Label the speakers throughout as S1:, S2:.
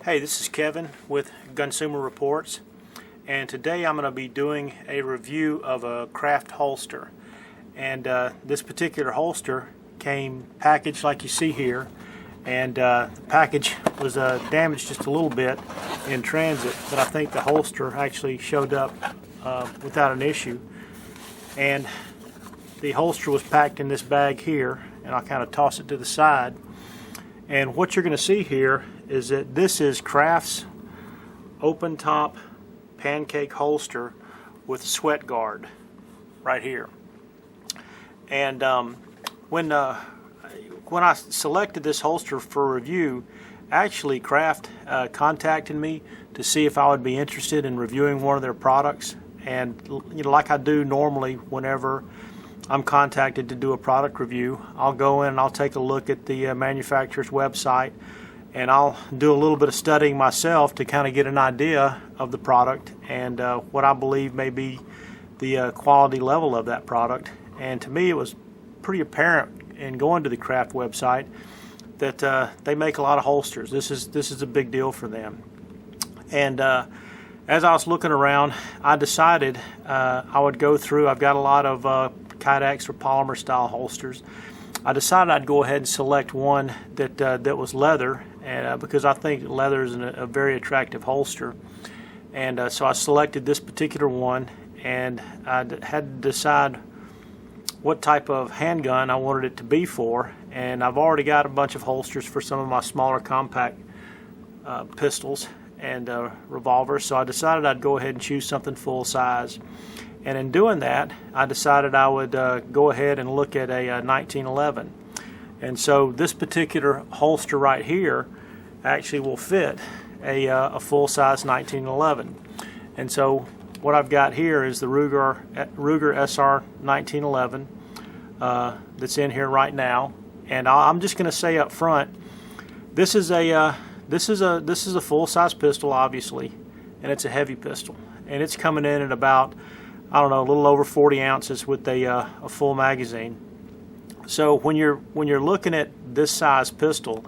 S1: Hey, this is Kevin with Gunsumer Reports, and today I'm going to be doing a review of a Craft holster. And this particular holster came packaged like you see here, and the package was damaged just a little bit in transit, but I think the holster actually showed up without an issue. And the holster was packed in this bag here, and I'll kind of toss it to the side. And what you're going to see here is that this is Craft's open top pancake holster with sweat guard right here. And when I selected this holster for review, actually Craft contacted me to see if I would be interested in reviewing one of their products. And like I do normally whenever I'm contacted to do a product review, I'll go in and I'll take a look at the manufacturer's website, and I'll do a little bit of studying myself to kind of get an idea of the product and what I believe may be the quality level of that product. And to me, it was pretty apparent in going to the Craft website that they make a lot of holsters. This is a big deal for them. And as I was looking around, I decided I would go through. I've got a lot of Kydex or polymer style holsters. I decided I'd go ahead and select one that was leather, and because I think leather is a very attractive holster. And so I selected this particular one, and I had to decide what type of handgun I wanted it to be for. And I've already got a bunch of holsters for some of my smaller compact pistols and revolvers, so I decided I'd go ahead and choose something full size. And in doing that, I decided I would go ahead and look at a 1911. And so this particular holster right here actually will fit a full-size 1911. And so what I've got here is the Ruger SR 1911 that's in here right now. And I'm just going to say up front, this is a full-size pistol, obviously, and it's a heavy pistol, and it's coming in at about, I don't know, a little over 40 ounces with a full magazine. So when you're looking at this size pistol,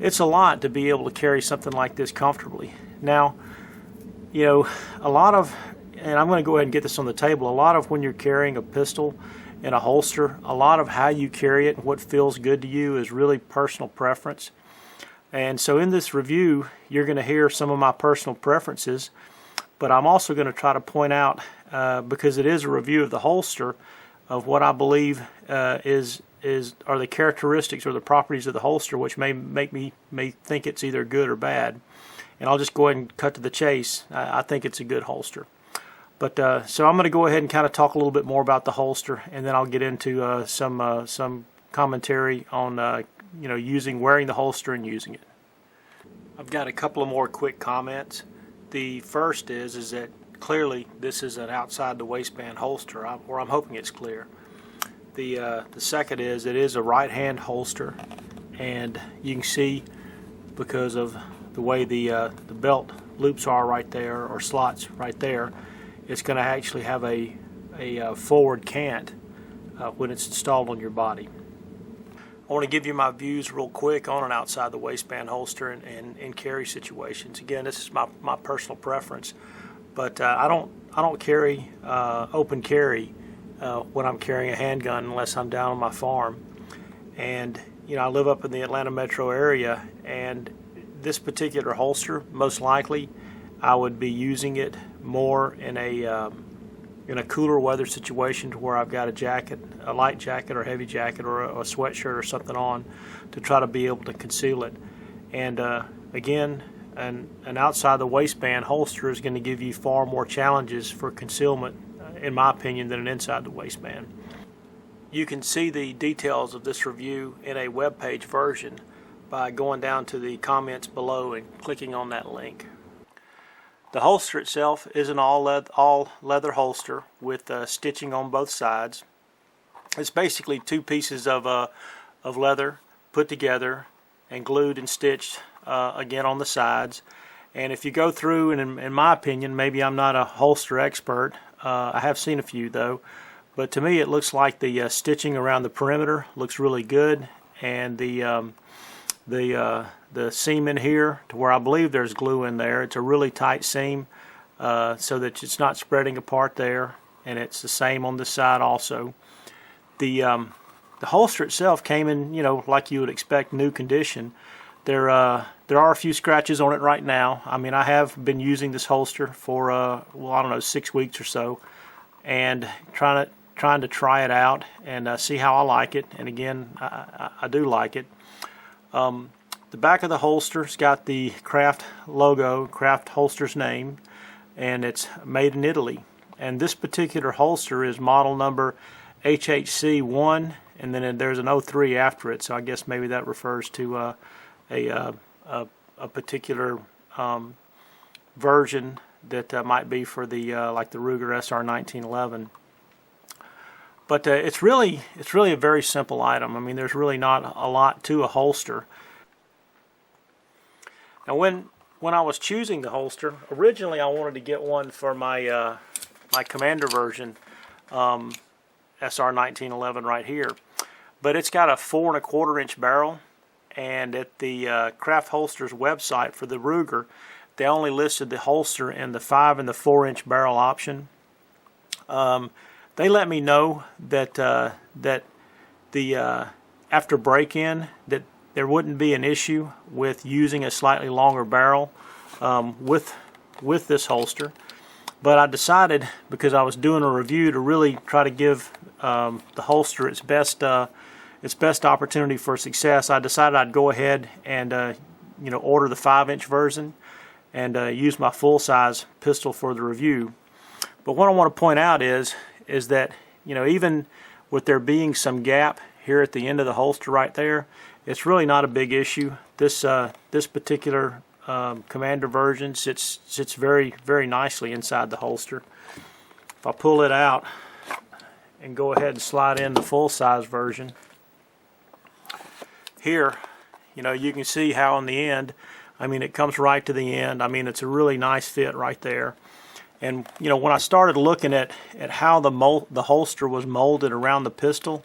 S1: it's a lot to be able to carry something like this comfortably. Now, a lot of, and I'm going to go ahead and get this on the table, a lot of when you're carrying a pistol in a holster, a lot of how you carry it and what feels good to you is really personal preference. And so in this review, you're going to hear some of my personal preferences, but I'm also going to try to point out, because it is a review of the holster, of what I believe are the characteristics or the properties of the holster, which may think it's either good or bad. And I'll just go ahead and cut to the chase. I think it's a good holster. But so I'm going to go ahead and kind of talk a little bit more about the holster, and then I'll get into some commentary on wearing the holster and using it. I've got a couple of more quick comments. The first is that clearly this is an outside the waistband holster, or I'm hoping it's clear. The second is it is a right hand holster, and you can see because of the way the belt loops are right there, or slots right there, it's going to actually have a forward cant when it's installed on your body. I want to give you my views real quick on an outside the waistband holster and in carry situations. Again, this is my personal preference, but I don't carry open carry when I'm carrying a handgun unless I'm down on my farm. And I live up in the Atlanta metro area, and this particular holster, most likely I would be using it more in a cooler weather situation, to where I've got a jacket, a light jacket or heavy jacket, or a sweatshirt or something on, to try to be able to conceal it. And again, an outside the waistband holster is going to give you far more challenges for concealment, in my opinion, than an inside the waistband. You can see the details of this review in a web page version by going down to the comments below and clicking on that link. The holster itself is an all leather holster with stitching on both sides. It's basically two pieces of leather put together and glued and stitched again on the sides. And if you go through, and in my opinion, maybe I'm not a holster expert, I have seen a few though, but to me it looks like the stitching around the perimeter looks really good, and the the seam in here to where I believe there's glue in there. It's a really tight seam so that it's not spreading apart there, and it's the same on this side also. The holster itself came in, like you would expect, new condition. There are a few scratches on it right now. I mean, I have been using this holster for well, I don't know, 6 weeks or so, and trying to try it out and see how I like it. And again, I do like it. The back of the holster's got the Craft logo, Craft holster's name, and it's made in Italy. And this particular holster is model number HHC1, and then there's an 03 after it. So I guess maybe that refers to a particular version that might be for the like the Ruger SR 1911. But it's really a very simple item. I mean, there's really not a lot to a holster. Now, when I was choosing the holster, originally I wanted to get one for my my Commander version, SR 1911 right here. But it's got a 4 1/4 inch barrel, and at the Craft Holsters website for the Ruger, they only listed the holster in the 5 and the 4 inch barrel option. They let me know that after break-in that there wouldn't be an issue with using a slightly longer barrel with this holster. But I decided, because I was doing a review, to really try to give the holster its best opportunity for success. I decided I'd go ahead and order the 5 inch version and use my full-size pistol for the review. But what I want to point out is that even with there being some gap here at the end of the holster right there, it's really not a big issue. This particular Commander version sits very, very nicely inside the holster. If I pull it out and go ahead and slide in the full-size version, here, you can see how in the end, I mean, it comes right to the end. I mean, it's a really nice fit right there. And when I started looking at how the holster was molded around the pistol,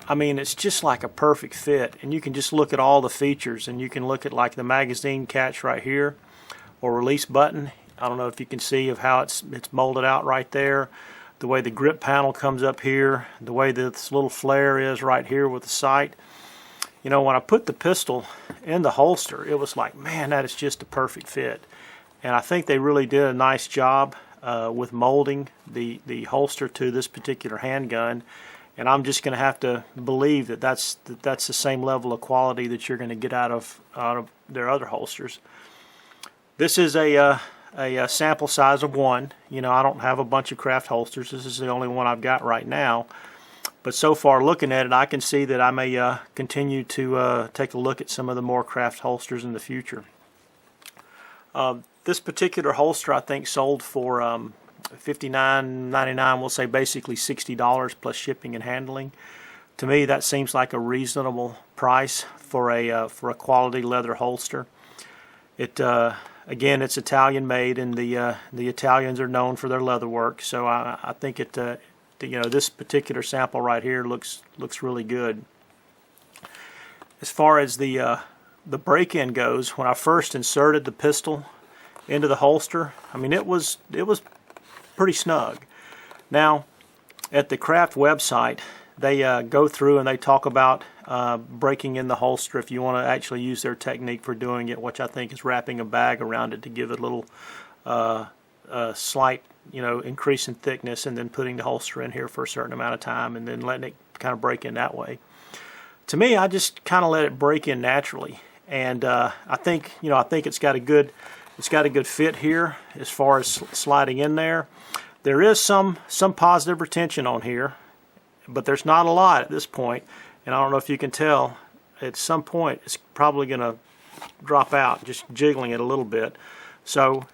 S1: I mean, it's just like a perfect fit. And you can just look at all the features, and you can look at like the magazine catch right here, or release button. I don't know if you can see of how it's molded out right there. The way the grip panel comes up here, the way this little flare is right here with the sight. When I put the pistol in the holster, it was like, man, that is just a perfect fit. And I think they really did a nice job with molding the holster to this particular handgun. And I'm just going to have to believe that that's the same level of quality that you're going to get out of their other holsters. This is a sample size of 1. I don't have a bunch of Craft holsters. This is the only one I've got right now. But so far, looking at it, I can see that I may continue to take a look at some of the more Craft holsters in the future. This particular holster, I think, sold for $59.99. We'll say basically $60 plus shipping and handling. To me, that seems like a reasonable price for a quality leather holster. Again, it's Italian made, and the Italians are known for their leather work. So I think this particular sample right here looks really good. As far as the break-in goes, when I first inserted the pistol into the holster, I mean, it was pretty snug. Now, at the Craft website, they go through and they talk about breaking in the holster if you want to actually use their technique for doing it, which I think is wrapping a bag around it to give it a little slight increase in thickness, and then putting the holster in here for a certain amount of time and then letting it kind of break in that way. To me, I just kind of let it break in naturally, and I think it's got a good fit here as far as sliding in there. There is some positive retention on here, but there's not a lot at this point, and I don't know if you can tell. At some point, it's probably going to drop out, just jiggling it a little bit. So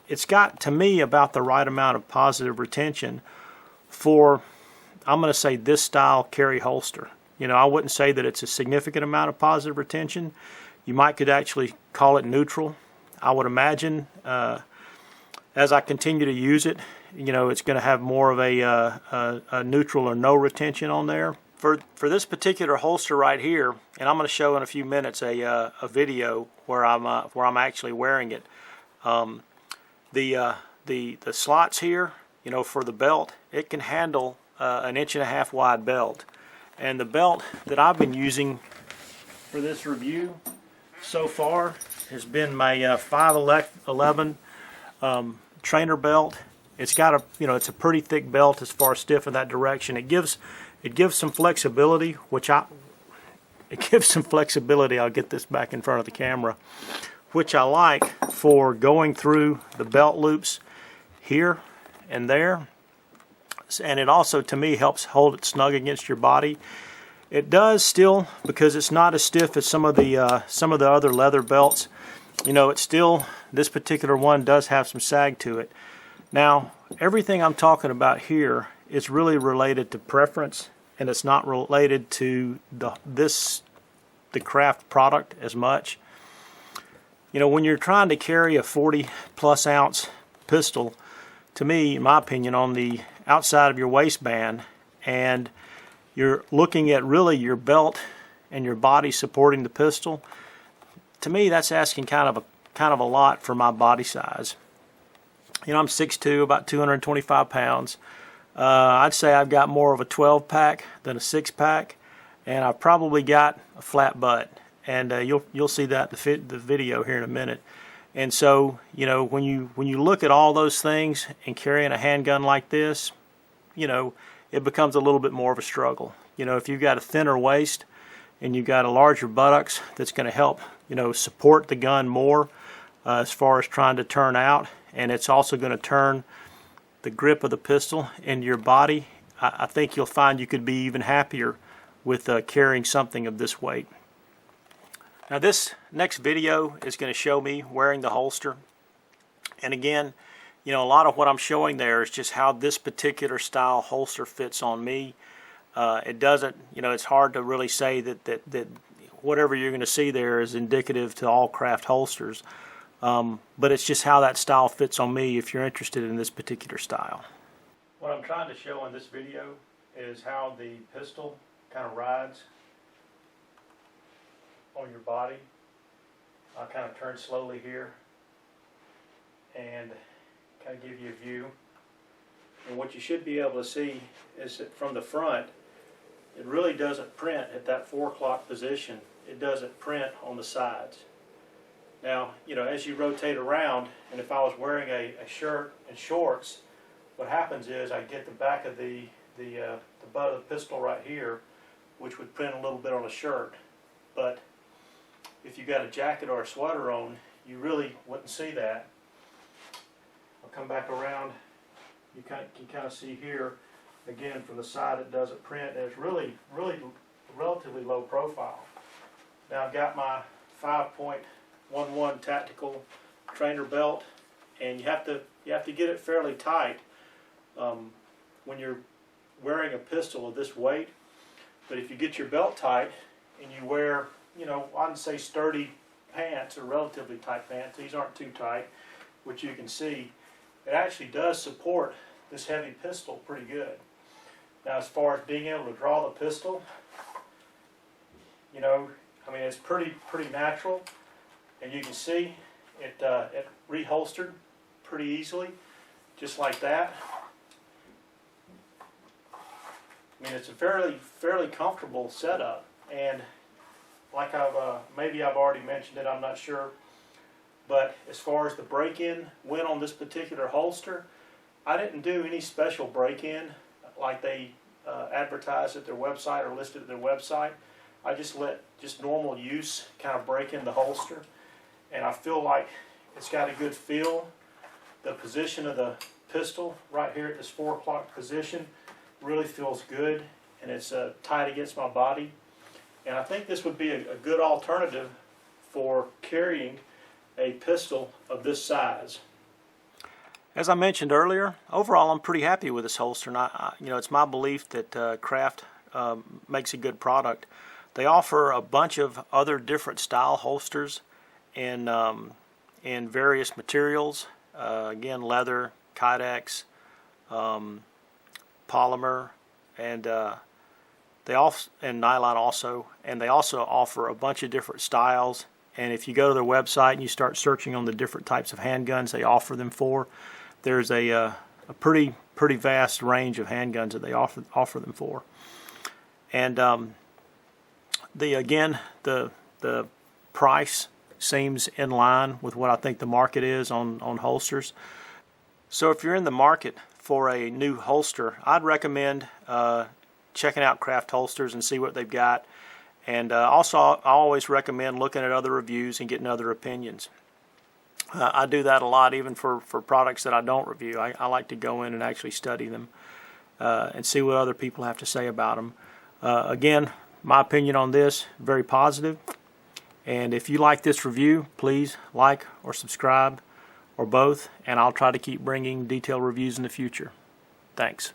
S1: it's got, to me, about the right amount of positive retention for, I'm going to say, this style carry holster. I wouldn't say that it's a significant amount of positive retention. You could actually call it neutral. I would imagine as I continue to use it, it's going to have more of a neutral or no retention on there For this particular holster right here, and I'm going to show in a few minutes a video where I'm actually wearing it. The slots here, for the belt, it can handle an 1.5 inch wide belt, and the belt that I've been using for this review so far has been my 511 trainer belt. It's got it's a pretty thick belt as far as stiff in that direction. It gives some flexibility, I'll get this back in front of the camera, which I like for going through the belt loops here and there. And it also, to me, helps hold it snug against your body. It does still, because it's not as stiff as some of the other leather belts. It's still, this particular one does have some sag to it. Now, everything I'm talking about here is really related to preference, and it's not related to the craft product as much. When you're trying to carry a 40+ ounce pistol, to me, in my opinion, on the outside of your waistband, and you're looking at really your belt and your body supporting the pistol, to me that's asking kind of a lot for my body size. I'm 6'2", about 225 pounds. I'd say I've got more of a 12 pack than a 6 pack, and I've probably got a flat butt, and you'll see that in the video here in a minute. And so, when you look at all those things and carrying a handgun like this, it becomes a little bit more of a struggle. If you've got a thinner waist and you've got a larger buttocks, that's going to help, support the gun more as far as trying to turn out, and it's also going to turn the grip of the pistol into your body. I think you'll find you could be even happier with carrying something of this weight. Now, this next video is going to show me wearing the holster, and again, a lot of what I'm showing there is just how this particular style holster fits on me. It doesn't, it's hard to really say that whatever you're going to see there is indicative to all craft holsters, but it's just how that style fits on me if you're interested in this particular style. What I'm trying to show in this video is how the pistol kind of rides on your body. I'll kind of turn slowly here and kind of give you a view. And what you should be able to see is that from the front, it really doesn't print at that 4 o'clock position. It doesn't print on the sides. Now, as you rotate around, and if I was wearing a shirt and shorts, what happens is I get the back of the butt of the pistol right here, which would print a little bit on a shirt. But if you got a jacket or a sweater on, you really wouldn't see that. I'll come back around. You can kind of see here, again, from the side it doesn't print, and it's really relatively low profile. Now I've got my 5.11 tactical trainer belt, and you have to get it fairly tight when you're wearing a pistol of this weight. But if you get your belt tight and you wear, I'd say sturdy pants or relatively tight pants, these aren't too tight, which you can see, it actually does support this heavy pistol pretty good. Now, as far as being able to draw the pistol, it's pretty natural, and you can see it reholstered pretty easily, just like that. It's a fairly comfortable setup, and like maybe I've already mentioned it, I'm not sure, but as far as the break-in went on this particular holster, I didn't do any special break-in like they advertised at their website or listed at their website. I just let normal use kind of break in the holster, and I feel like it's got a good feel. The position of the pistol right here at this 4 o'clock position really feels good, and it's tight against my body. And I think this would be a good alternative for carrying a pistol of this size. As I mentioned earlier, overall I'm pretty happy with this holster. And it's my belief that Craft makes a good product. They offer a bunch of other different style holsters in various materials. Again, leather, Kydex, polymer, and and Nylon also, and they also offer a bunch of different styles. And if you go to their website and you start searching on the different types of handguns they offer them for, there's a pretty vast range of handguns that they offer them for. And the price seems in line with what I think the market is on holsters. So if you're in the market for a new holster, I'd recommend checking out Craft Holsters and see what they've got. And also, I always recommend looking at other reviews and getting other opinions. I do that a lot, even for products that I don't review. I like to go in and actually study them and see what other people have to say about them. Again, my opinion on this, very positive. And if you like this review, please like or subscribe or both, and I'll try to keep bringing detailed reviews in the future. Thanks.